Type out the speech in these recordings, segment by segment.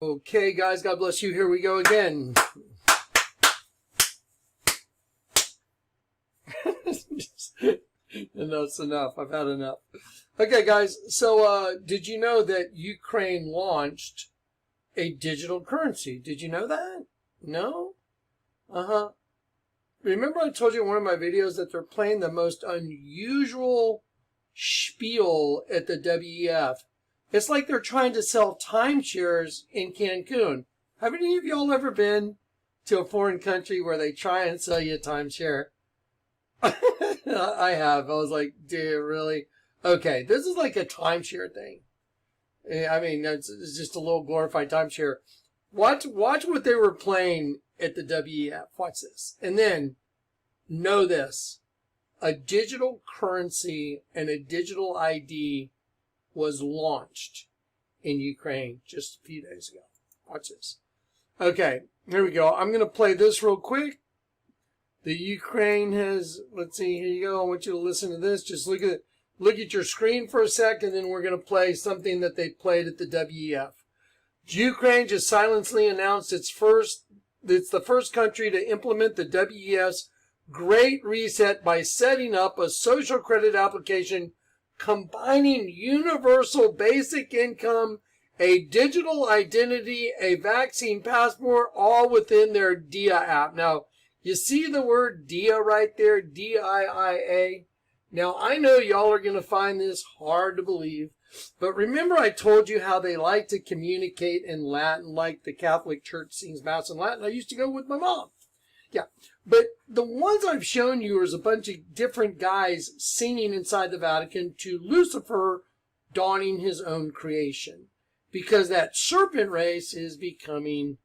Okay, guys, God bless you. Here we go again. Enough's enough. I've had enough. Okay, guys, so did you know that Ukraine launched a digital currency? Did you know that? No? Uh-huh. Remember I told you in one of my videos that they're playing the most unusual spiel at the WEF. It's like they're trying to sell timeshares in Cancun. Have any of y'all ever been to a foreign country where they try and sell you a timeshare? I have. I was like, dude, really? Okay, this is like a timeshare thing. I mean, it's just a little glorified timeshare. Watch what they were playing at the WEF. Watch this. And then, know this. A digital currency and a digital ID was launched in Ukraine just a few days ago. Watch this. Okay, here we go. I'm going to play this real quick. The Ukraine has, let's see, here you go. I want you to listen to this. Just look at your screen for a sec, and then we're going to play something that they played at the WEF. Ukraine just silently announced it's the first country to implement the WEF's Great Reset by setting up a social credit application combining universal basic income, a digital identity, a vaccine passport, all within their DIIA app. Now, you see the word DIIA right there, DIIA? Now, I know y'all are going to find this hard to believe, but remember I told you how they like to communicate in Latin, like the Catholic Church sings Mass in Latin. I used to go with my mom. Yeah, but the ones I've shown you is a bunch of different guys singing inside the Vatican to Lucifer donning his own creation, because that serpent race is becoming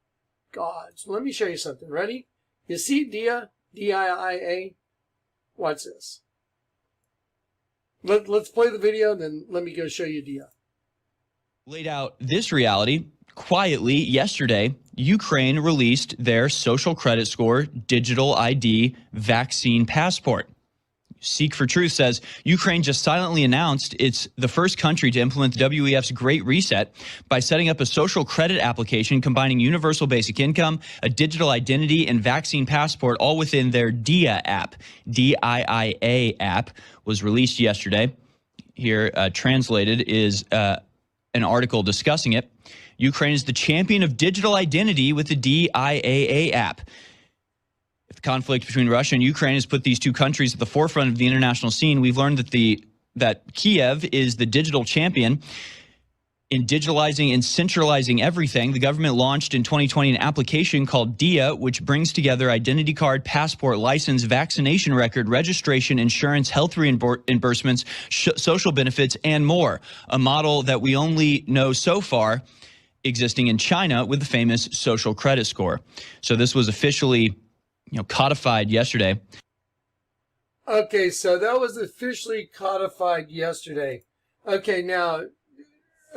God. So let me show you something. Ready? You see DIIA? D-I-I-A? Watch this. Let's play the video, then let me go show you DIIA. Laid out this reality. Quietly, yesterday, Ukraine released their social credit score, digital ID, vaccine passport. Seek for Truth says Ukraine just silently announced it's the first country to implement the WEF's Great Reset by setting up a social credit application combining universal basic income, a digital identity, and vaccine passport, all within their DIIA app. DIIA app was released yesterday. Here, translated, is an article discussing it. Ukraine is the champion of digital identity with the DIIA app. If the conflict between Russia and Ukraine has put these two countries at the forefront of the international scene, we've learned that Kiev is the digital champion in digitalizing and centralizing everything. The government launched in 2020 an application called DIIA, which brings together identity card, passport, license, vaccination record, registration, insurance, health reimbursements, social benefits, and more. A model that we only know so far existing in China with the famous social credit score. So this was officially, codified yesterday. Okay, so that was officially codified yesterday. Okay, now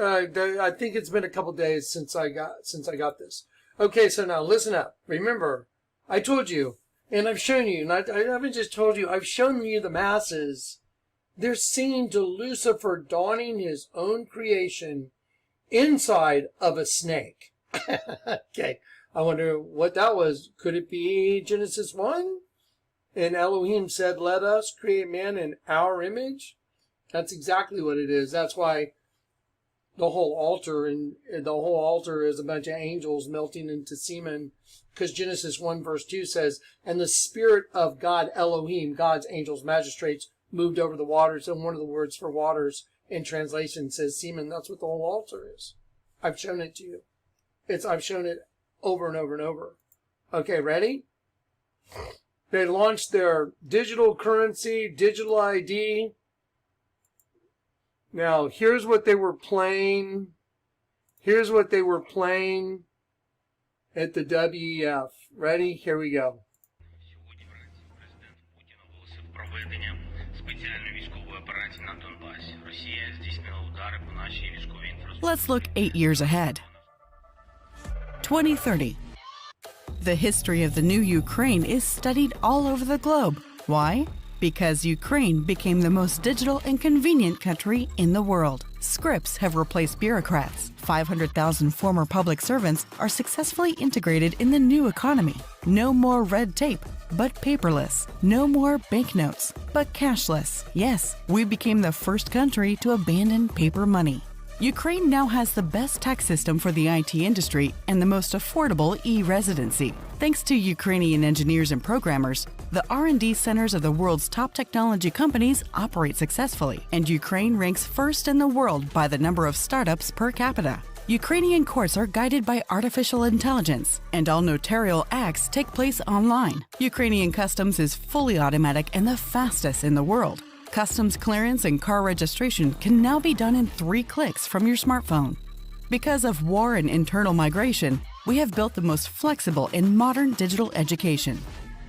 I think it's been a couple days since I got this. Okay, so now listen up. Remember, I told you, and I've shown you, and I haven't just told you, I've shown you the masses. They're singing to Lucifer donning his own creation inside of a snake. Okay, I wonder what that was. Could it be Genesis 1? And Elohim said, let us create man in our image? That's exactly what it is. That's why the whole altar is a bunch of angels melting into semen, because Genesis 1 verse 2 says, and the Spirit of God, Elohim, God's angels, magistrates, moved over the waters. And one of the words for waters in translation says semen. That's what the whole altar is. I've shown it to you. I've shown it over and over and over. Okay, ready? They launched their digital currency, digital ID. Now, here's what they were playing. Here's what they were playing at the WEF. Ready? Here we go. Let's look 8 years ahead. 2030. The history of the new Ukraine is studied all over the globe. Why? Because Ukraine became the most digital and convenient country in the world. Scripts have replaced bureaucrats. 500,000 former public servants are successfully integrated in the new economy. No more red tape, but paperless. No more banknotes, but cashless. Yes, we became the first country to abandon paper money. Ukraine now has the best tax system for the IT industry and the most affordable e-residency. Thanks to Ukrainian engineers and programmers, the R&D centers of the world's top technology companies operate successfully, and Ukraine ranks first in the world by the number of startups per capita. Ukrainian courts are guided by artificial intelligence, and all notarial acts take place online. Ukrainian customs is fully automatic and the fastest in the world. Customs clearance and car registration can now be done in 3 clicks from your smartphone. Because of war and internal migration, we have built the most flexible and modern digital education.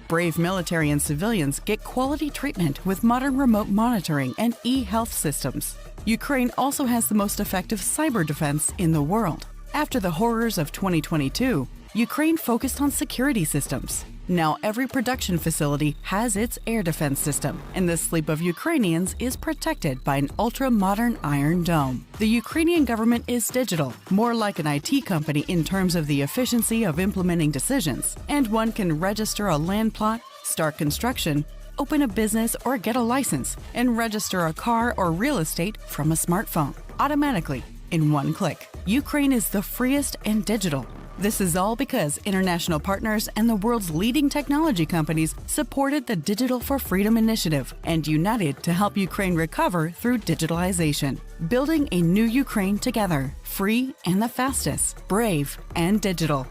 Brave military and civilians get quality treatment with modern remote monitoring and e-health systems. Ukraine also has the most effective cyber defense in the world. After the horrors of 2022, Ukraine focused on security systems. Now every production facility has its air defense system, and the sleep of Ukrainians is protected by an ultra-modern Iron Dome. The Ukrainian government is digital, more like an IT company in terms of the efficiency of implementing decisions, and one can register a land plot, start construction, open a business or get a license, and register a car or real estate from a smartphone, automatically, in 1 click. Ukraine is the freest and digital. This is all because international partners and the world's leading technology companies supported the Digital for Freedom initiative and united to help Ukraine recover through digitalization. Building a new Ukraine together, free and the fastest, brave and digital.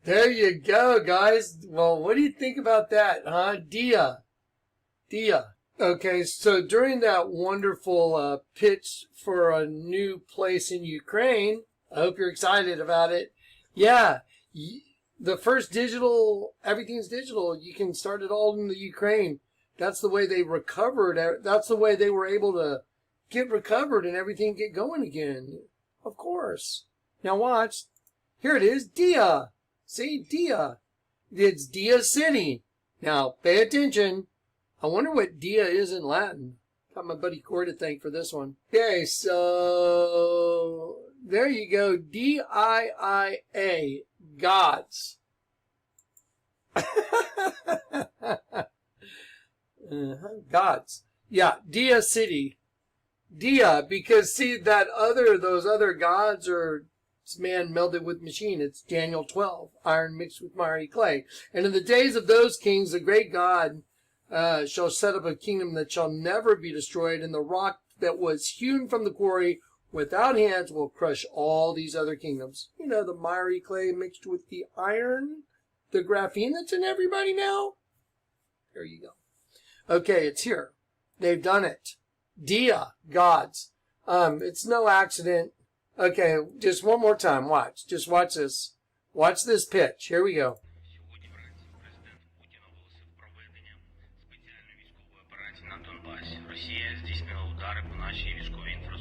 There you go, guys. Well, what do you think about that, huh? DIIA. Okay, so during that wonderful pitch for a new place in Ukraine, I hope you're excited about it. Yeah, the first digital, everything's digital. You can start it all in the Ukraine. That's the way they recovered. That's the way they were able to get recovered and everything get going again. Of course. Now watch. Here it is, DIIA. See, DIIA. It's DIIA City. Now, pay attention. I wonder what DIIA is in Latin. Got my buddy Cord to thank for this one. Okay, so there you go. DIIA. Gods. Gods. Yeah, DIIA City. DIIA, because see those other gods are man melded with machine. It's Daniel 12, iron mixed with miry clay. And in the days of those kings, the great God shall set up a kingdom that shall never be destroyed, and the rock that was hewn from the quarry without hands will crush all these other kingdoms. You know, the miry clay mixed with the iron, the graphene that's in everybody now. There you go. Okay, it's here. They've done it. DIIA, gods. It's no accident. Okay, just one more time. Watch. Just watch this. Watch this pitch. Here we go.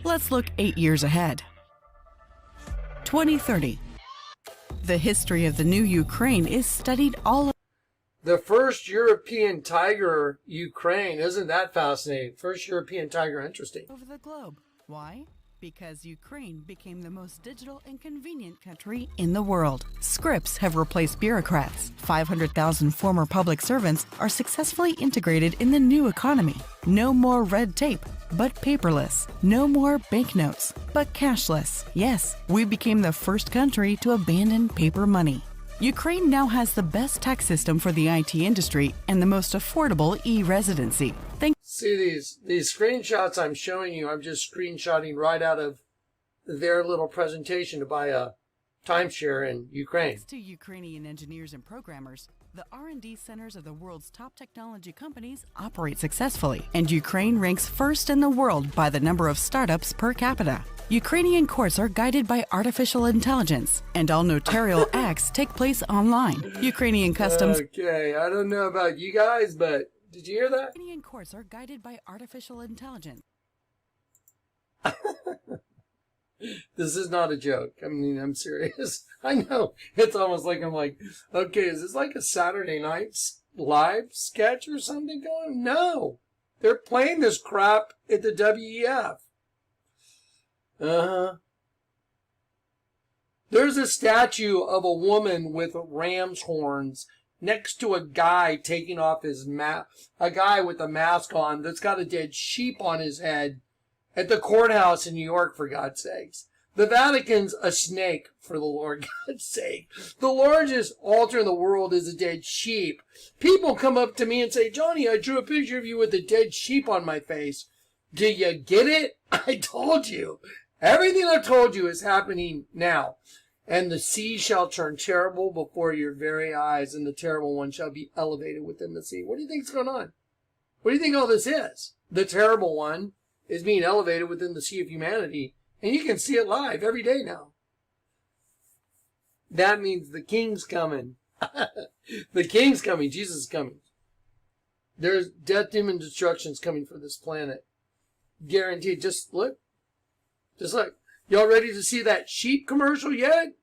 Let's look 8 years ahead. 2030. The history of the new Ukraine is studied all The first European tiger, Ukraine. Isn't that fascinating? First European tiger. Interesting. over the globe. Why? Because Ukraine became the most digital and convenient country in the world. Scripts have replaced bureaucrats. 500,000 former public servants are successfully integrated in the new economy. No more red tape, but paperless. No more banknotes, but cashless. Yes, we became the first country to abandon paper money. Ukraine now has the best tax system for the IT industry and the most affordable e-residency. See these screenshots I'm showing you, I'm just screenshotting right out of their little presentation to buy a timeshare in Ukraine. Thanks to Ukrainian engineers and programmers, the R&D centers of the world's top technology companies operate successfully, and Ukraine ranks first in the world by the number of startups per capita. Ukrainian courts are guided by artificial intelligence, and all notarial acts take place online. Ukrainian customs. Okay, I don't know about you guys, but did you hear that? Ukrainian courts are guided by artificial intelligence. This is not a joke. I mean, I'm serious. I know. It's almost like I'm like, okay, is this like a Saturday nights live sketch or something going? No. They're playing this crap at the WEF. There's a statue of a woman with ram's horns next to a guy taking off his mask, a guy with a mask on that's got a dead sheep on his head at the courthouse in New York, for God's sakes. The Vatican's a snake, for the Lord God's sake. The largest altar in the world is a dead sheep. People come up to me and say, Johnny, I drew a picture of you with a dead sheep on my face. Do you get it? I told you. Everything I told you is happening now. And the sea shall turn terrible before your very eyes, and the terrible one shall be elevated within the sea. What do you think's going on? What do you think all this is? The terrible one is being elevated within the sea of humanity. And you can see it live every day now. That means the king's coming. The king's coming. Jesus is coming. There's death, doom, and destruction's coming for this planet. Guaranteed. Just look. Just look. Y'all ready to see that sheep commercial yet?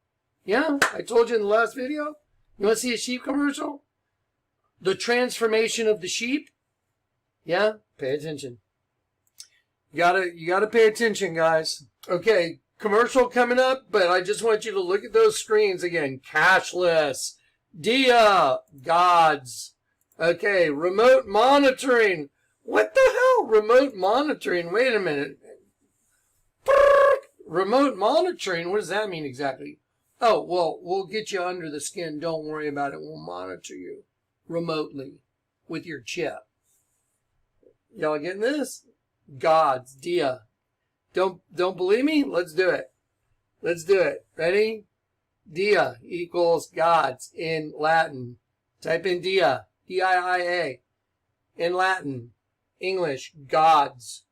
Yeah? I told you in the last video. You want to see a sheep commercial? The transformation of the sheep? Yeah? Pay attention. You gotta pay attention, guys. Okay, commercial coming up, but I just want you to look at those screens again. Cashless. DIIA. Gods. Okay, remote monitoring. What the hell? Remote monitoring. Wait a minute. Remote monitoring? What does that mean exactly? Oh, well, we'll get you under the skin. Don't worry about it. We'll monitor you remotely with your chip. Y'all getting this? Gods, DIIA. Don't believe me? Let's do it. Let's do it. Ready? DIIA equals gods in Latin. Type in DIIA. DIIA. In Latin. English. Gods.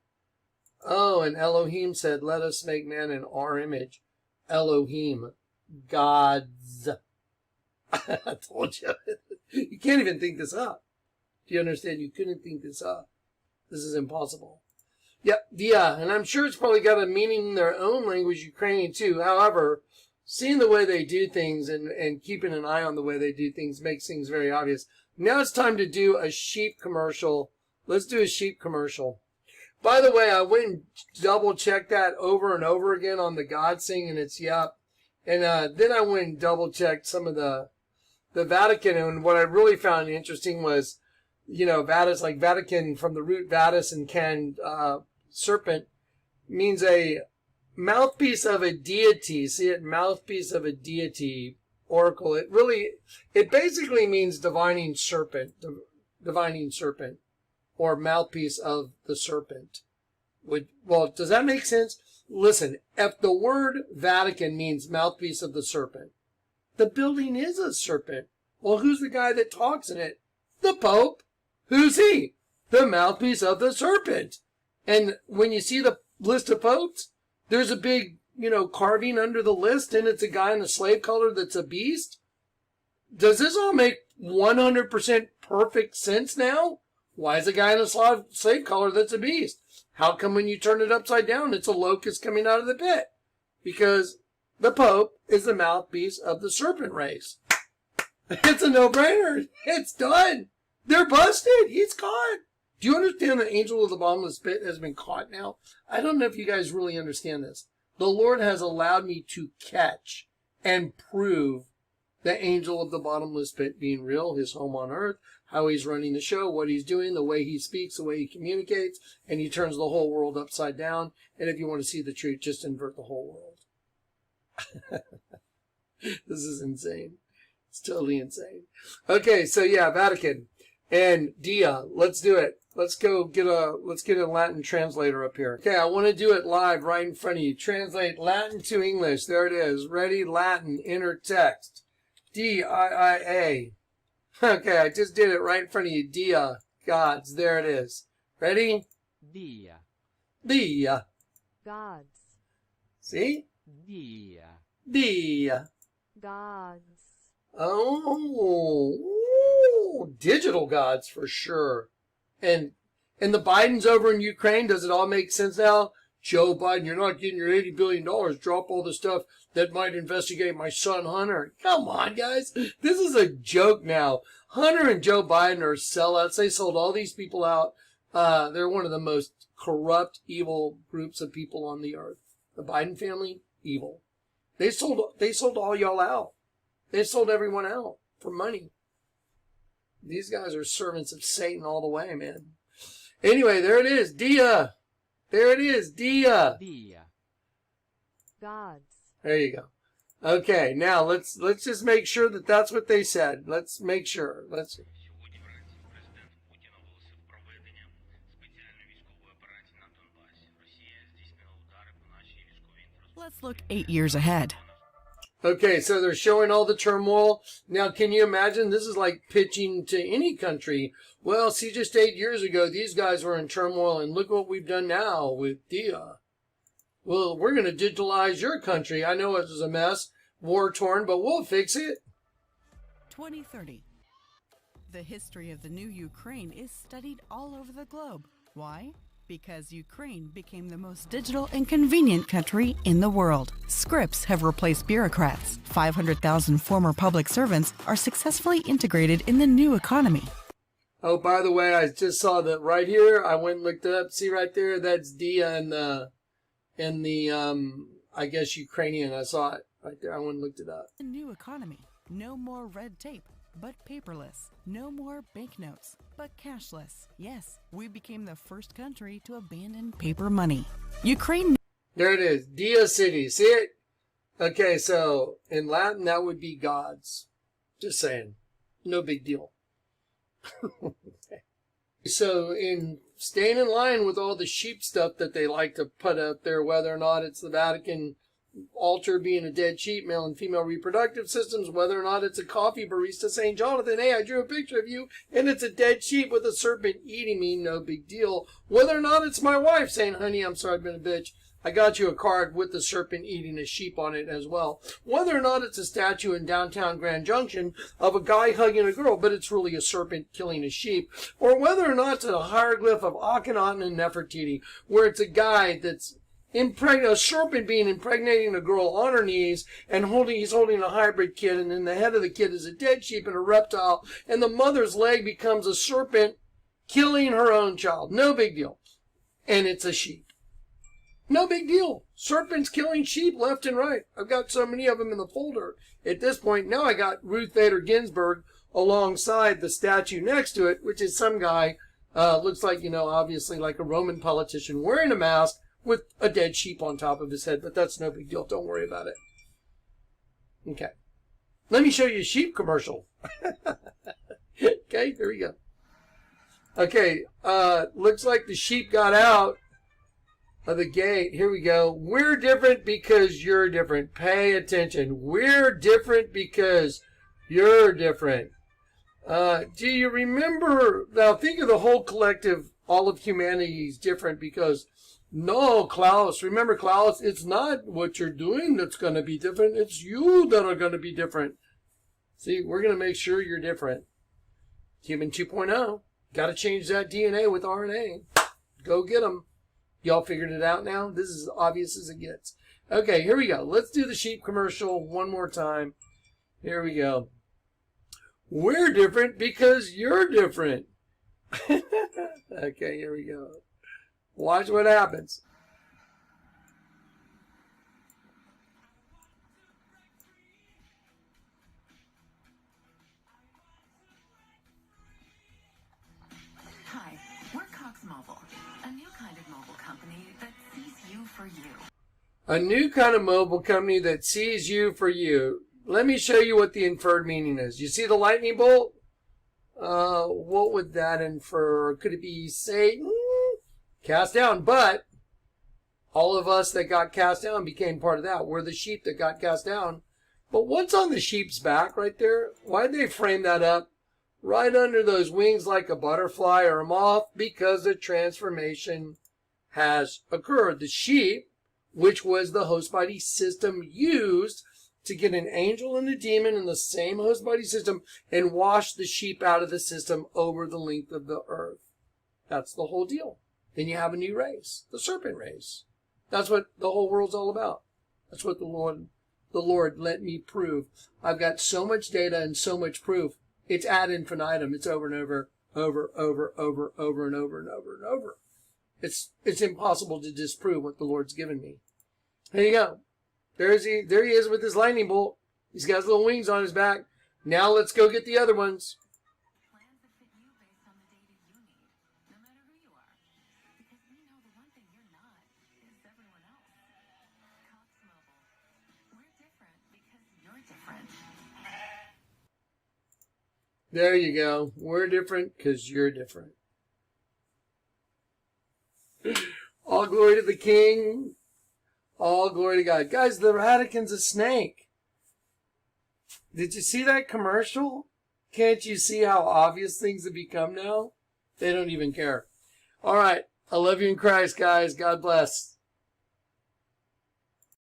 Oh, and Elohim said, let us make man in our image. Elohim. Gods. I told you. You can't even think this up. Do you understand? You couldn't think this up. This is impossible. Yep, DIIA, and I'm sure it's probably got a meaning in their own language, Ukrainian too. However, seeing the way they do things and keeping an eye on the way they do things makes things very obvious. Now it's time to do a sheep commercial. Let's do a sheep commercial. By the way, I went and double-checked that over and over again on the God thing, and it's yep. And then I went and double-checked some of the Vatican, and what I really found interesting was, you know, Vatis, like Vatican, from the root Vatis and can, serpent, means a mouthpiece of a deity. See it? Mouthpiece of a deity, oracle. It basically means divining serpent, or mouthpiece of the serpent. Well, does that make sense? Listen, if the word Vatican means mouthpiece of the serpent, the building is a serpent. Well, who's the guy that talks in it? The Pope. Who's he? The mouthpiece of the serpent. And when you see the list of popes, there's a big, carving under the list, and it's a guy in a slave collar that's a beast. Does this all make 100% perfect sense now? Why is a guy in a slave collar that's a beast? How come when you turn it upside down, it's a locust coming out of the pit? Because the Pope is the mouthpiece of the serpent race. It's a no-brainer. It's done. They're busted. He's caught. Do you understand the angel of the bottomless pit has been caught now? I don't know if you guys really understand this. The Lord has allowed me to catch and prove the angel of the bottomless pit being real, his home on earth, how he's running the show, what he's doing, the way he speaks, the way he communicates, and he turns the whole world upside down. And if you want to see the truth, just invert the whole world. This is insane. It's totally insane. Okay, so yeah, Vatican and DIIA. Let's do it. Let's get a Latin translator up here. Okay, I want to do it live right in front of you. Translate Latin to English. There it is. Ready? Latin. Enter text. DIIA. Okay, I just did it right in front of you. DIIA. Gods. There it is. Ready? DIIA. DIIA. Gods. See? DIIA. DIIA. Gods. Oh, digital gods for sure. And the Bidens over in Ukraine, does it all make sense now? Joe Biden, you're not getting your $80 billion. Drop all the stuff that might investigate my son, Hunter. Come on, guys. This is a joke now. Hunter and Joe Biden are sellouts. They sold all these people out. They're one of the most corrupt, evil groups of people on the earth. The Biden family, evil. They sold all y'all out. They sold everyone out for money. These guys are servants of Satan all the way, man. Anyway, there it is. DIIA. There it is. DIIA. Gods. There you go. Okay, now let's just make sure that that's what they said. Let's make sure. Let's. Let's look 8 years ahead. Okay, so they're showing all the turmoil. Now, can you imagine? This is like pitching to any country. Well, see, just 8 years ago, these guys were in turmoil, and look what we've done now with DIIA. Well, we're going to digitalize your country. I know it was a mess, war-torn, but we'll fix it. 2030. The history of the new Ukraine is studied all over the globe. Why? Because Ukraine became the most digital and convenient country in the world. Scripts have replaced bureaucrats. 500,000 former public servants are successfully integrated in the new economy. Oh, by the way, I just saw that right here. I went and looked it up. See right there? That's DIIA in the I guess Ukrainian. I saw it right there. I went and looked it up. The new economy. No more red tape, but paperless. No more banknotes, but cashless. Yes, we became the first country to abandon paper money. Ukraine. There it is. DIIA City. See it? Okay, so in Latin, that would be gods. Just saying. No big deal. Okay. So in staying in line with all the sheep stuff that they like to put out there, whether or not it's the Vatican altar being a dead sheep, male and female reproductive systems, whether or not it's a coffee barista saying, Jonathan, hey, I drew a picture of you and it's a dead sheep with a serpent eating me, no big deal. Whether or not it's my wife saying, honey, I'm sorry, I've been a bitch. I got you a card with the serpent eating a sheep on it as well. Whether or not it's a statue in downtown Grand Junction of a guy hugging a girl, but it's really a serpent killing a sheep. Or whether or not it's a hieroglyph of Akhenaten and Nefertiti, where it's a guy that's a serpent being impregnating a girl on her knees and he's holding a hybrid kid, and then the head of the kid is a dead sheep and a reptile, and the mother's leg becomes a serpent killing her own child. No big deal. And it's a sheep. No big deal. Serpents killing sheep left and right. I've got so many of them in the folder. At this point, now I got Ruth Bader Ginsburg alongside the statue next to it, which is some guy, looks like, obviously like a Roman politician wearing a mask with a dead sheep on top of his head, but that's no big deal. Don't worry about it. Okay. Let me show you a sheep commercial. Okay, here we go. Okay, looks like the sheep got out of the gate. Here we go. We're different because you're different. Pay attention. We're different because you're different. Do you remember? Now think of the whole collective. All of humanity is different because, no, Klaus, remember, Klaus, it's not what you're doing that's going to be different. It's you that are going to be different. See, we're going to make sure you're different. Human 2.0. Got to change that DNA with RNA. Go get them. Y'all figured it out now? This is as obvious as it gets. Okay, here we go. Let's do the sheep commercial one more time. Here we go. We're different because you're different. Okay, here we go. Watch what happens. Hi, we're Cox Mobile, a new kind of mobile company that sees you for you. A new kind of mobile company that sees you for you. Let me show you what the inferred meaning is. You see the lightning bolt? What would that infer? Could it be Satan? Cast down. But all of us that got cast down became part of that. We're the sheep that got cast down. But what's on the sheep's back right there? Why did they frame that up right under those wings like a butterfly or a moth? Because the transformation has occurred. The sheep, which was the host body system used to get an angel and a demon in the same host body system and wash the sheep out of the system over the length of the earth. That's the whole deal. Then you have a new race, the serpent race. That's what the whole world's all about. That's what the Lord let me prove. I've got so much data and so much proof. It's ad infinitum. It's over and over and over and over. It's impossible to disprove what the Lord's given me. There you go. There he is with his lightning bolt. He's got his little wings on his back. Now let's go get the other ones. Plans that fit you based on the data you need, no matter who you are. Because we know the one thing you're not is everyone else. Cox Mobile. We're different because you're different. There you go. We're different because you're different. All glory to the King. All glory to God. Guys, the Radican's a snake. Did you see that commercial? Can't you see how obvious things have become now? They don't even care. All right. I love you in Christ, guys. God bless.